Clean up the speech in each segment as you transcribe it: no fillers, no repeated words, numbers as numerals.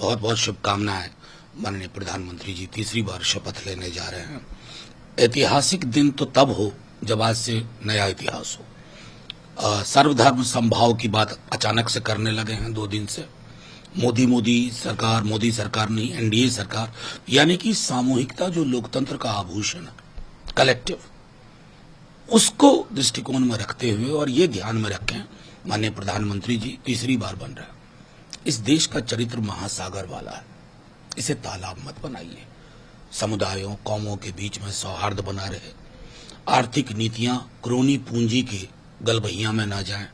बहुत बहुत शुभकामनाएं। माननीय प्रधानमंत्री जी तीसरी बार शपथ लेने जा रहे हैं। ऐतिहासिक दिन तो तब हो जब आज से नया इतिहास हो। सर्वधर्म समभाव की बात अचानक से करने लगे हैं 2 दिन से। मोदी सरकार नहीं, एनडीए सरकार, यानी कि सामूहिकता जो लोकतंत्र का आभूषण है, कलेक्टिव, उसको दृष्टिकोण में रखते हुए और ये ध्यान में रखें माननीय प्रधानमंत्री जी तीसरी बार बन रहे हैं। इस देश का चरित्र महासागर वाला है, इसे तालाब मत बनाइए। समुदायों कौमों के बीच में सौहार्द बना रहे, आर्थिक नीतियां क्रोनी पूंजी के गलबहिया में ना जाएं,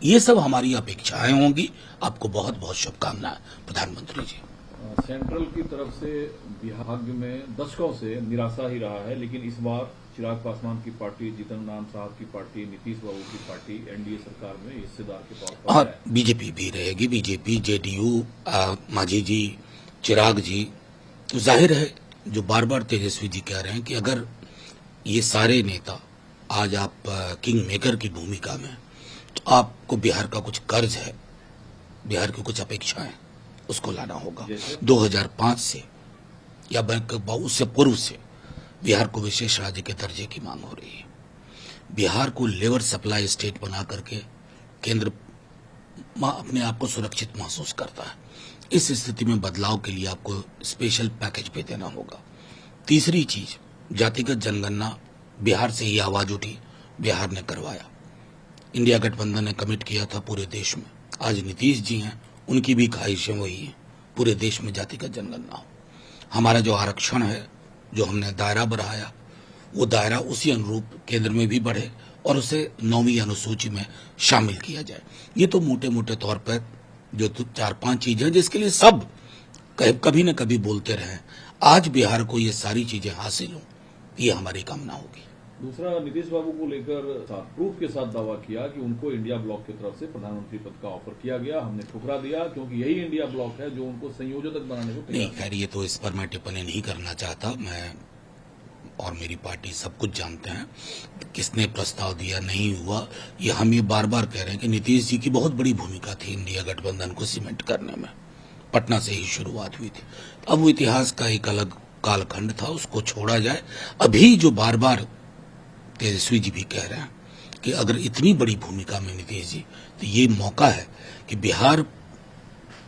ये सब हमारी अपेक्षाएं होंगी। आपको बहुत बहुत शुभकामनाएं प्रधानमंत्री जी। सेंट्रल की तरफ से बिहार में दशकों से निराशा ही रहा है, लेकिन इस बार चिराग पासवान की पार्टी, जीतन राम साहब की पार्टी, नीतीश बाबू की पार्टी एनडीए सरकार में हिस्सेदार के तौर पर और बीजेपी भी रहेगी, बीजेपी, जेडीयू, मांझी जी, चिराग जी। तो जाहिर है जो बार बार तेजस्वी जी कह रहे हैं कि अगर ये सारे नेता आज आप किंग मेकर की भूमिका में, तो आपको बिहार का कुछ कर्ज है, बिहार की कुछ अपेक्षाएं, उसको लाना होगा। 2005 से या उससे पूर्व से बिहार को विशेष राज्य के दर्जे की मांग हो रही है। बिहार को लेबर सप्लाई स्टेट बना करके केंद्र अपने आप को सुरक्षित महसूस करता है। इस स्थिति में बदलाव के लिए आपको स्पेशल पैकेज पे देना होगा। तीसरी चीज, जातिगत जनगणना बिहार से ही आवाज उठी, बिहार ने करवाया। इंडिया गठबंधन ने कमिट किया था पूरे देश में, आज नीतीश जी हैं, उनकी भी ख्वाहिशें वही हैं, पूरे देश में जातिगत जनगणना हो। हमारा जो आरक्षण है, जो हमने दायरा बढ़ाया, वो दायरा उसी अनुरूप केंद्र में भी बढ़े और उसे 9वीं अनुसूची में शामिल किया जाए। ये तो मोटे मोटे तौर पर जो 4-5 चीजें जिसके लिए सब कभी न कभी बोलते रहे, आज बिहार को ये सारी चीजें हासिल हो, ये हमारी कामना होगी। दूसरा, नीतीश बाबू को लेकर प्रूफ के साथ दावा किया कि उनको इंडिया ब्लॉक की तरफ से प्रधानमंत्री पद का ऑफर किया गया, हमने ठुकरा दिया क्योंकि यही इंडिया ब्लॉक है जो उनको संयोजक बनाने को नहीं। खैर, ये तो इस पर मैं टिप्पणी नहीं करना चाहता। मैं और मेरी पार्टी सब कुछ जानते हैं, किसने प्रस्ताव दिया, नहीं हुआ, ये हम ये बार बार कह रहे हैं कि नीतीश जी की बहुत बड़ी भूमिका थी इंडिया गठबंधन को सीमेंट करने में। पटना से ही शुरुआत हुई थी। अब वो इतिहास का एक अलग कालखंड था, उसको छोड़ा जाए। अभी जो बार बार तेजस्वी जी भी कह रहे हैं कि अगर इतनी बड़ी भूमिका में नीतीश जी, तो ये मौका है कि बिहार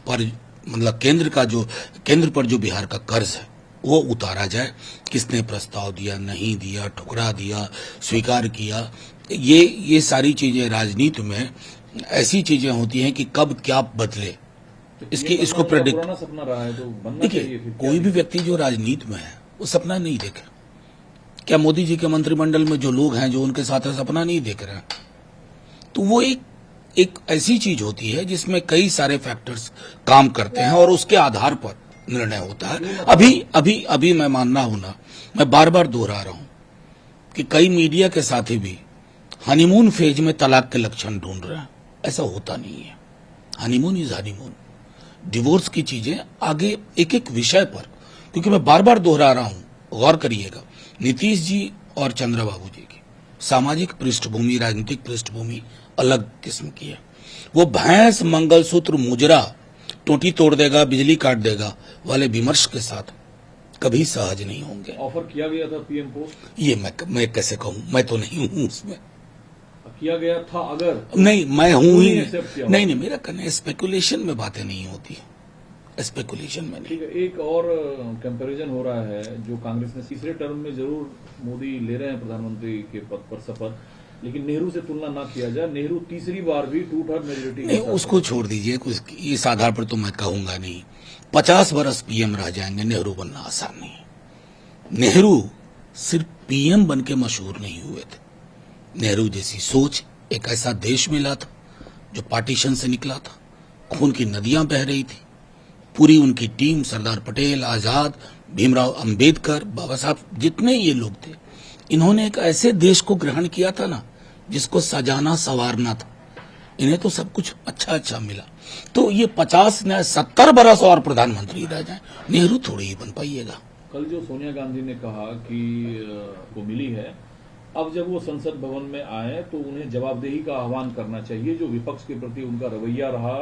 पर, मतलब केंद्र पर जो बिहार का कर्ज है वो उतारा जाए। किसने प्रस्ताव दिया, नहीं दिया, ठुकरा दिया, स्वीकार किया, ये सारी चीजें राजनीति में ऐसी चीजें होती हैं कि कब क्या बदले, इसको प्रेडिक्ट। सपना रहा है तो बनना चाहिए। कोई भी व्यक्ति जो राजनीति में है वो सपना नहीं देखे। क्या मोदी जी के मंत्रिमंडल में जो लोग हैं जो उनके साथ सपना नहीं देख रहे हैं? तो वो एक ऐसी चीज होती है जिसमें कई सारे फैक्टर्स काम करते हैं और उसके आधार पर निर्णय होता है। अभी मैं मानना हूं ना, मैं बार बार दोहरा रहा हूं कि कई मीडिया के साथी भी हनीमून फेज में तलाक के लक्षण ढूंढ रहे हैं। ऐसा होता नहीं है। Honeymoon is honeymoon. डिवोर्स की चीजें आगे एक एक विषय पर, क्योंकि मैं बार बार दोहरा रहा हूं, गौर करिएगा, नीतीश जी और चंद्रबाबू जी की सामाजिक पृष्ठभूमि, राजनीतिक पृष्ठभूमि अलग किस्म की है। वो भैंस मंगलसूत्र मुजरा टोटी तोड़ देगा, बिजली काट देगा वाले विमर्श के साथ कभी सहज नहीं होंगे। ऑफर किया गया था पीएम पोस्ट, ये मैं कैसे कहूं, मैं तो नहीं हूं उसमें। किया गया था अगर नहीं, मैं हूं ही नहीं, मेरा कहना स्पेकुलेशन में बातें नहीं होती, स्पेकुलेशन में नहीं। ठीक है, एक और कंपैरिजन हो रहा है जो कांग्रेस ने तीसरे टर्म में जरूर मोदी ले रहे हैं प्रधानमंत्री के पद पर शपथ, लेकिन नेहरू से तुलना ना किया जाए। नेहरू तीसरी बार भी 2/3 मेजोरिटी नहीं, उसको छोड़ दीजिए, कुछ इस आधार पर तो मैं कहूंगा नहीं। 50 वर्ष पीएम रह जाएंगे, नेहरू बनना आसान नहीं। नेहरू सिर्फ पीएम बन के मशहूर नहीं हुए थे। नेहरू जैसी सोच एक ऐसा देश मिला था जो पार्टीशन से निकला था, खून की नदियां बह रही थी। पूरी उनकी टीम, सरदार पटेल, आजाद, भीमराव अंबेडकर, बाबा साहब, जितने ये लोग थे, इन्होंने एक ऐसे देश को ग्रहण किया था ना जिसको सजाना संवारना था। इन्हें तो सब कुछ अच्छा मिला। तो ये 50 न 70 बरस और प्रधानमंत्री रह जाए, नेहरू थोड़ी ही बन पाइएगा। कल जो सोनिया गांधी ने कहा कि वो मिली है, अब जब वो संसद भवन में आए तो उन्हें जवाबदेही का आह्वान करना चाहिए। जो विपक्ष के प्रति उनका रवैया रहा,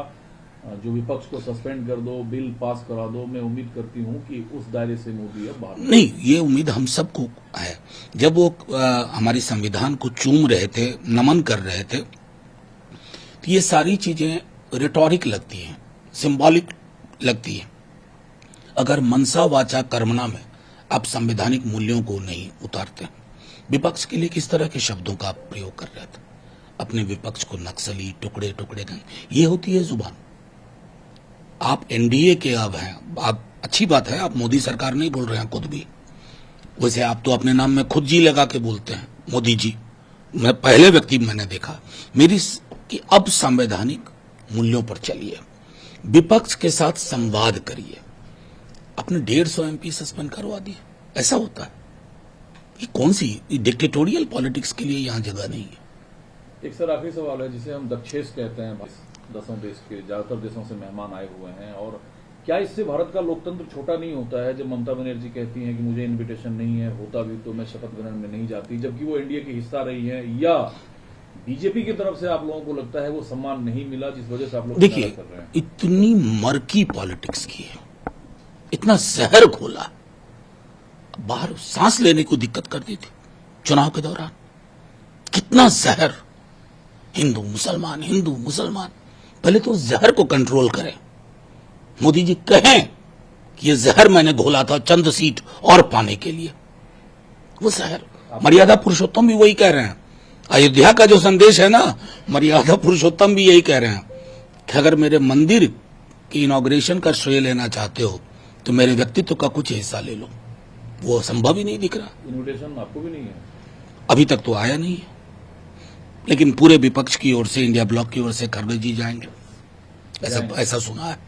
जो विपक्ष को सस्पेंड कर दो, बिल पास करा दो, मैं उम्मीद करती हूं कि उस दायरे से मोदी अब बाहर नहीं, ये उम्मीद हम सबको है। जब वो हमारी संविधान को चूम रहे थे, नमन कर रहे थे, तो ये सारी चीजें रिटोरिक लगती हैं, सिंबॉलिक लगती हैं। अगर मनसा वाचा कर्मणा में आप संवैधानिक मूल्यों को नहीं उतारते, विपक्ष के लिए किस तरह के शब्दों का आप प्रयोग कर रहे थे? अपने विपक्ष को नक्सली, टुकड़े टुकड़े गए, ये होती है जुबान। आप एनडीए के अब हैं, आप अच्छी बात है, आप मोदी सरकार नहीं बोल रहे हैं खुद भी। वैसे आप तो अपने नाम में खुद जी लगा के बोलते हैं, मोदी जी। मैं पहले व्यक्ति मैंने देखा मेरी कि अब संवैधानिक मूल्यों पर चलिए, विपक्ष के साथ संवाद करिए। अपने 150 एमपी सस्पेंड करवा दिए, ऐसा होता है? ये कौन सी डिक्टेटोरियल पॉलिटिक्स के लिए यहां जगह नहीं है। एक सर आखिरी सवाल है, जिसे हम दक्षेस कहते हैं, 10 देश के ज्यादातर देशों से मेहमान आए हुए हैं, और क्या इससे भारत का लोकतंत्र छोटा नहीं होता है? जब ममता बनर्जी कहती हैं कि मुझे इनविटेशन नहीं है, होता भी तो मैं शपथ ग्रहण में नहीं जाती, जबकि वो एनडीए की हिस्सा रही है, या बीजेपी की तरफ से आप लोगों को लगता है वो सम्मान नहीं मिला जिस वजह से आप लोग देखिए, कर रहे हैं? इतनी मर्की पॉलिटिक्स की है, इतना जहर घोला, बाहर सांस लेने को दिक्कत कर दी थी चुनाव के दौरान। कितना जहर, हिंदू मुसलमान। पहले तो जहर को कंट्रोल करें। मोदी जी कहें कि ये जहर मैंने घोला था चंद सीट और पाने के लिए, वो जहर। मर्यादा पुरुषोत्तम भी वही कह रहे हैं। अयोध्या का जो संदेश है ना, मर्यादा पुरुषोत्तम भी यही कह रहे हैं कि अगर मेरे मंदिर की इनॉग्रेशन का श्रेय लेना चाहते हो तो मेरे व्यक्तित्व का कुछ हिस्सा ले लो। वो संभव ही नहीं दिख रहा। इन्विटेशन आपको भी नहीं है? अभी तक तो आया नहीं है, लेकिन पूरे विपक्ष की ओर से, इंडिया ब्लॉक की ओर से खड़गे जी जाएंगे, ऐसा सुना है।